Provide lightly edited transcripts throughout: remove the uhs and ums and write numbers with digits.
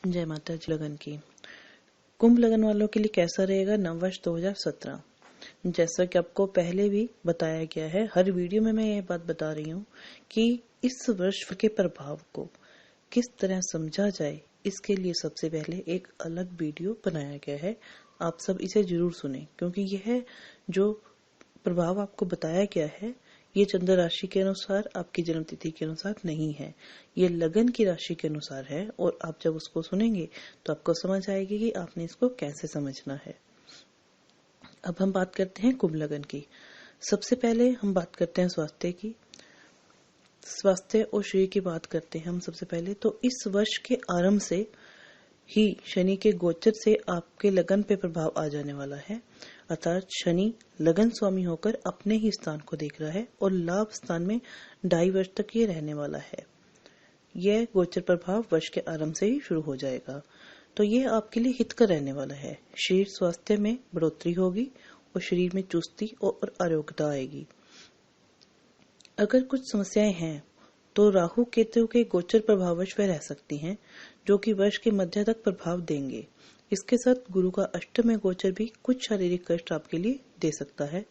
जय माता जी। लगन की कुंभ लगन वालों के लिए कैसा रहेगा नववर्ष 2017। जैसा कि आपको पहले भी बताया गया है, हर वीडियो में मैं ये बात बता रही हूँ कि इस वर्ष के प्रभाव को किस तरह समझा जाए, इसके लिए सबसे पहले एक अलग वीडियो बनाया गया है। आप सब इसे जरूर सुने, क्योंकि यह जो प्रभाव आपको बताया गया है ये चंद्र राशि के अनुसार, आपकी जन्म तिथि के अनुसार नहीं है, ये लगन की राशि के अनुसार है। और आप जब उसको सुनेंगे तो आपको समझ आएगी कि आपने इसको कैसे समझना है। अब हम बात करते हैं कुंभ लगन की। सबसे पहले हम बात करते हैं स्वास्थ्य की। स्वास्थ्य और शरीर की बात करते हैं हम सबसे पहले। तो इस वर्ष के आरंभ से ही शनि के गोचर से आपके लगन पे प्रभाव आ जाने वाला है। अर्थात शनि लगन स्वामी होकर अपने ही स्थान को देख रहा है और लाभ स्थान में 2.5 वर्ष तक ये रहने वाला है। यह गोचर प्रभाव वर्ष के आरंभ से ही शुरू हो जाएगा, तो यह आपके लिए हितकर रहने वाला है। शरीर स्वास्थ्य में बढ़ोतरी होगी और शरीर में चुस्ती और आरोग्यता आएगी। अगर कुछ समस्याएं हैं तो राहु केतु के गोचर प्रभाववश वह रह सकती हैं, जो कि वर्ष के मध्य तक प्रभाव देंगे। इसके साथ गुरु का अष्टम में गोचर भी कुछ शारीरिक कष्ट आपके लिए दे सकता है,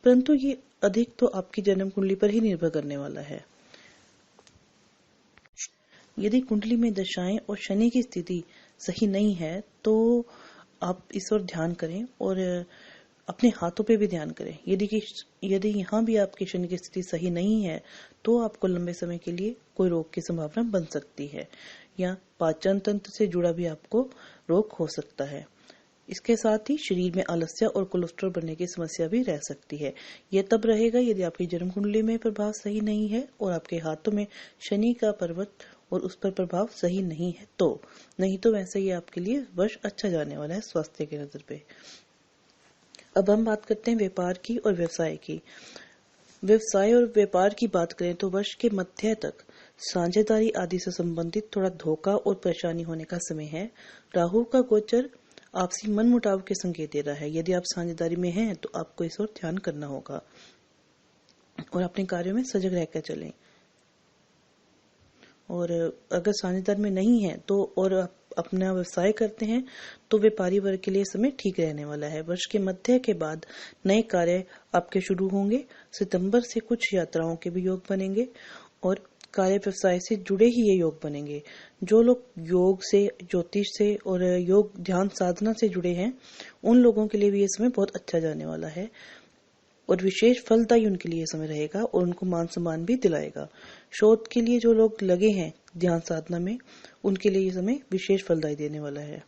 परंतु ये अधिक तो आपकी जन्म कुंडली पर ही निर्भर करने वाला है। यदि कुंडली में दशाएं और शनि की स्थिति सही नहीं है तो आप इस ओर ध्यान करें और अपने हाथों पे भी ध्यान करें। यदि यहाँ भी आपकी शनि की स्थिति सही नहीं है तो आपको लंबे समय के लिए कोई रोग की संभावना बन सकती है, या पाचन तंत्र से जुड़ा भी आपको रोग हो सकता है। इसके साथ ही शरीर में आलस्य और कोलेस्ट्रॉल बढ़ने की समस्या भी रह सकती है। यह तब रहेगा यदि आपकी जन्म कुंडली में प्रभाव सही नहीं है और आपके हाथों में शनि का पर्वत और उस पर प्रभाव सही नहीं है तो। नहीं तो वैसे ही आपके लिए वर्ष अच्छा जाने वाला है स्वास्थ्य के नजर पे। अब हम बात करते हैं व्यापार की और व्यवसाय की। व्यवसाय और व्यापार की बात करें तो वर्ष के मध्य तक साझेदारी आदि से संबंधित थोड़ा धोखा और परेशानी होने का समय है। राहु का गोचर आपसी मनमुटाव के संकेत दे रहा है। यदि आप साझेदारी में हैं तो आपको इस ओर ध्यान करना होगा और अपने कार्यों में सजग रहकर चलें। और अगर साझेदार में नहीं है तो और आप अपना व्यवसाय करते हैं तो व्यापारी वर्ग के लिए समय ठीक रहने वाला है। वर्ष के मध्य के बाद नए कार्य आपके शुरू होंगे। सितंबर से कुछ यात्राओं के भी योग बनेंगे और कार्य व्यवसाय से जुड़े ही ये योग बनेंगे। जो लोग योग से, ज्योतिष से और योग ध्यान साधना से जुड़े हैं उन लोगों के लिए भी ये समय बहुत अच्छा जाने वाला है और विशेष फलदायी उनके लिए समय रहेगा और उनको मान सम्मान भी दिलाएगा। शोध के लिए जो लोग लगे हैं ध्यान साधना में उनके लिए ये समय विशेष फलदायी देने वाला है।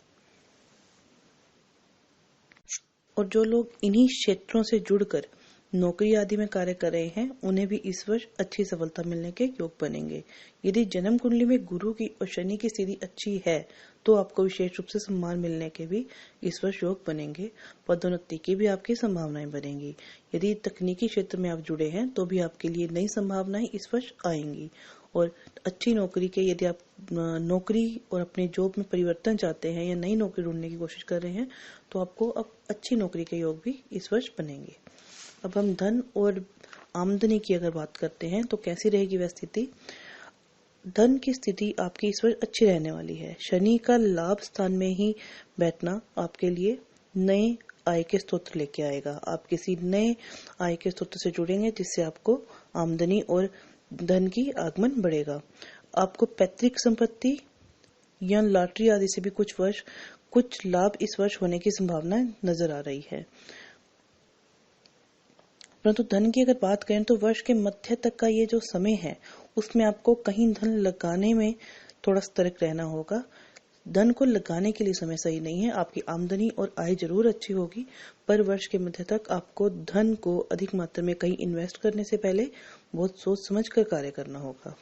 और जो लोग इन्हीं क्षेत्रों से जुड़कर नौकरी आदि में कार्य कर रहे हैं उन्हें भी इस वर्ष अच्छी सफलता मिलने के योग बनेंगे। यदि जन्म कुंडली में गुरु की और शनि की स्थिति अच्छी है तो आपको विशेष रूप से सम्मान मिलने के भी इस वर्ष योग बनेंगे। पदोन्नति की भी आपकी संभावनाएं बनेंगी। यदि तकनीकी क्षेत्र में आप जुड़े हैं तो भी आपके लिए नई संभावनाएं इस वर्ष आएंगी। और अच्छी नौकरी के, यदि आप नौकरी और अपने जॉब में परिवर्तन चाहते हैं या नई नौकरी ढूंढने की कोशिश कर रहे हैं तो आपको अब अच्छी नौकरी के योग भी इस वर्ष बनेंगे। अब हम धन और आमदनी की अगर बात करते हैं तो कैसी रहेगी वह स्थिति। धन की स्थिति आपकी इस वर्ष अच्छी रहने वाली है। शनि का लाभ स्थान में ही बैठना आपके लिए नए आय के स्रोत लेके आएगा। आप किसी नए आय के स्रोत से जुड़ेंगे जिससे आपको आमदनी और धन की आगमन बढ़ेगा। आपको पैतृक संपत्ति या लॉटरी आदि से भी कुछ लाभ इस वर्ष होने की संभावना नजर आ रही है। परंतु धन की अगर बात करें तो वर्ष के मध्य तक का ये जो समय है उसमें आपको कहीं धन लगाने में थोड़ा सतर्क रहना होगा। धन को लगाने के लिए समय सही नहीं है। आपकी आमदनी और आय जरूर अच्छी होगी, पर वर्ष के मध्य तक आपको धन को अधिक मात्रा में कहीं इन्वेस्ट करने से पहले बहुत सोच समझ कर कार्य करना होगा।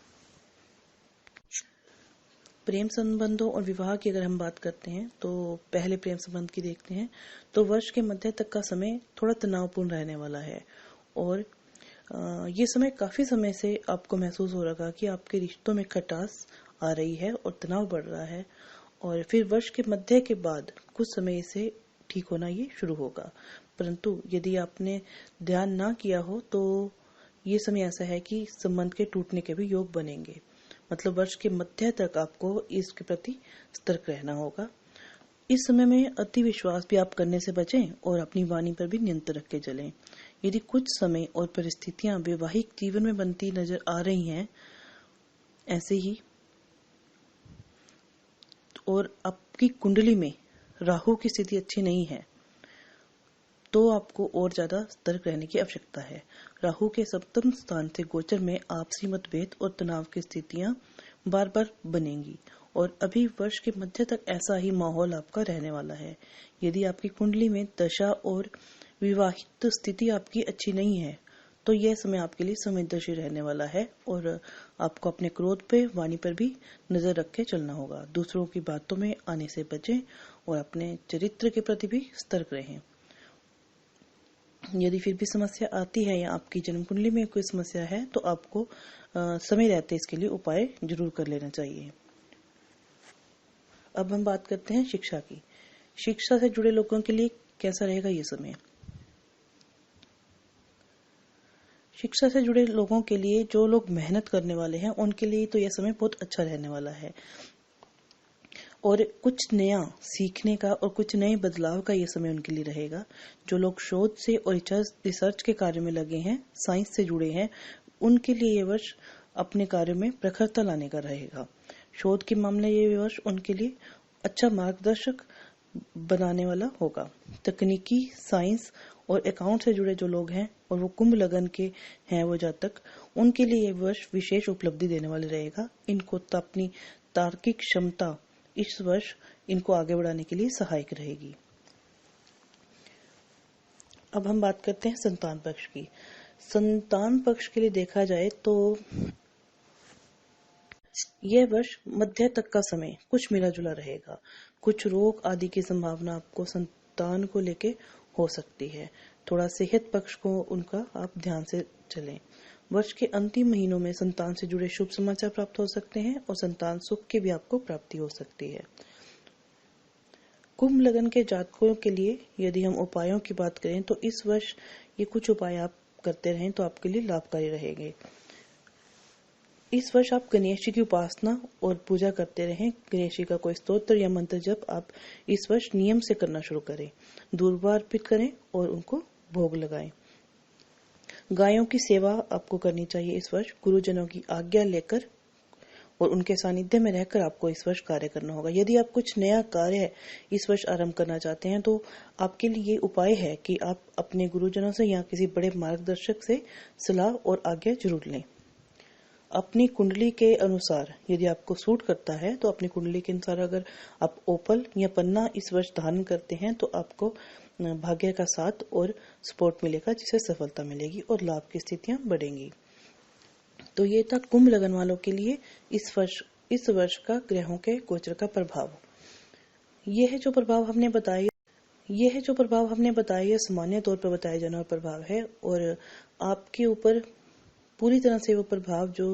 प्रेम संबंधों और विवाह की अगर हम बात करते हैं तो पहले प्रेम संबंध की देखते हैं तो वर्ष के मध्य तक का समय थोड़ा तनावपूर्ण रहने वाला है। और ये समय काफी समय से आपको महसूस हो रहा कि आपके रिश्तों में खटास आ रही है और तनाव बढ़ रहा है। और फिर वर्ष के मध्य के बाद कुछ समय से ठीक होना ये शुरू होगा। परंतु यदि आपने ध्यान ना किया हो तो ये समय ऐसा है कि संबंध के टूटने के भी योग बनेंगे। मतलब वर्ष के मध्य तक आपको इसके प्रति सतर्क रहना होगा। इस समय में अति विश्वास भी आप करने से बचें और अपनी वाणी पर भी नियंत्रण रख के चलें। यदि कुछ समय और परिस्थितियां वैवाहिक जीवन में बनती नजर आ रही हैं ऐसे ही, और आपकी कुंडली में राहु की स्थिति अच्छी नहीं है, तो आपको और ज्यादा सतर्क रहने की आवश्यकता है। राहु के सप्तम स्थान से गोचर में आपसी मतभेद और तनाव की स्थितियां बार बार बनेंगी और अभी वर्ष के मध्य तक ऐसा ही माहौल आपका रहने वाला है। यदि आपकी कुंडली में दशा और विवाहित स्थिति आपकी अच्छी नहीं है तो यह समय आपके लिए संवेदनशील रहने वाला है और आपको अपने क्रोध पे, वाणी पर भी नजर रख के चलना होगा। दूसरों की बातों में आने से बचें और अपने चरित्र के प्रति भी सतर्क रहें। यदि फिर भी समस्या आती है या आपकी जन्म कुंडली में कोई समस्या है तो आपको समय रहते इसके लिए उपाय जरूर कर लेना चाहिए। अब हम बात करते हैं शिक्षा की। शिक्षा से जुड़े लोगों के लिए कैसा रहेगा ये समय? शिक्षा से जुड़े लोगों के लिए, जो लोग मेहनत करने वाले हैं, उनके लिए तो यह समय बहुत अच्छा रहने वाला है और कुछ नया सीखने का और कुछ नए बदलाव का ये समय उनके लिए रहेगा। जो लोग शोध से और रिसर्च के कार्य में लगे हैं, साइंस से जुड़े हैं, उनके लिए ये वर्ष अपने कार्यों में प्रखरता लाने का रहेगा। शोध के मामले ये वर्ष उनके लिए अच्छा मार्गदर्शक बनाने वाला होगा। तकनीकी, साइंस और अकाउंट से जुड़े जो लोग हैं और वो कुंभ लगन के हैं, वो जातक, उनके लिए ये वर्ष विशेष उपलब्धि देने वाले रहेगा। इनको अपनी तार्किक क्षमता इस वर्ष इनको आगे बढ़ाने के लिए सहायक रहेगी। अब हम बात करते हैं संतान पक्ष की। संतान पक्ष के लिए देखा जाए तो यह वर्ष मध्य तक का समय कुछ मिला जुला रहेगा। कुछ रोग आदि की संभावना आपको संतान को लेके हो सकती है। थोड़ा सेहत पक्ष को उनका आप ध्यान से चलें। वर्ष के अंतिम महीनों में संतान से जुड़े शुभ समाचार प्राप्त हो सकते हैं और संतान सुख की भी आपको प्राप्ति हो सकती है। कुंभ लगन के जातकों के लिए यदि हम उपायों की बात करें तो इस वर्ष ये कुछ उपाय आप करते रहें तो आपके लिए लाभकारी रहेंगे। इस वर्ष आप गणेश जी की उपासना और पूजा करते रहें। गणेश जी का कोई स्तोत्र या मंत्र जप आप इस वर्ष नियम से करना शुरू करें। दूर्वा अर्पित करें और उनको भोग लगाएं। गायों की सेवा आपको करनी चाहिए इस वर्ष। गुरुजनों की आज्ञा लेकर और उनके सानिध्य में रहकर आपको इस वर्ष कार्य करना होगा। यदि आप कुछ नया कार्य इस वर्ष आरंभ करना चाहते हैं तो आपके लिए ये उपाय है कि आप अपने गुरुजनों से या किसी बड़े मार्गदर्शक से सलाह और आज्ञा जरूर लें। अपनी कुंडली के अनुसार यदि आपको सूट करता है तो अपनी कुंडली के अनुसार अगर आप ओपल या पन्ना इस वर्ष धारण करते हैं तो आपको भाग्य का साथ और सपोर्ट मिलेगा, जिससे सफलता मिलेगी और लाभ की स्थितियां बढ़ेंगी। तो ये था कुंभ लगन वालों के लिए इस वर्ष का ग्रहों के गोचर का प्रभाव। यह है जो प्रभाव हमने बताया, यह सामान्य तौर पर बताया जाने वाला प्रभाव है और आपके ऊपर पूरी तरह से वो प्रभाव जो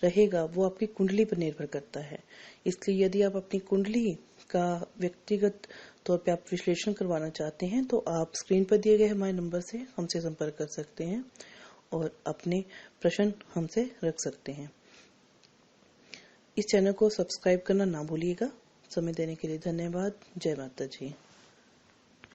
रहेगा वो आपकी कुंडली पर निर्भर करता है। इसलिए यदि आप अपनी कुंडली का व्यक्तिगत तौर पे आप विश्लेषण करवाना चाहते हैं तो आप स्क्रीन पर दिए गए हमारे नंबर से हमसे संपर्क कर सकते हैं और अपने प्रश्न हमसे रख सकते हैं। इस चैनल को सब्सक्राइब करना ना भूलिएगा। समय देने के लिए धन्यवाद। जय माता जी।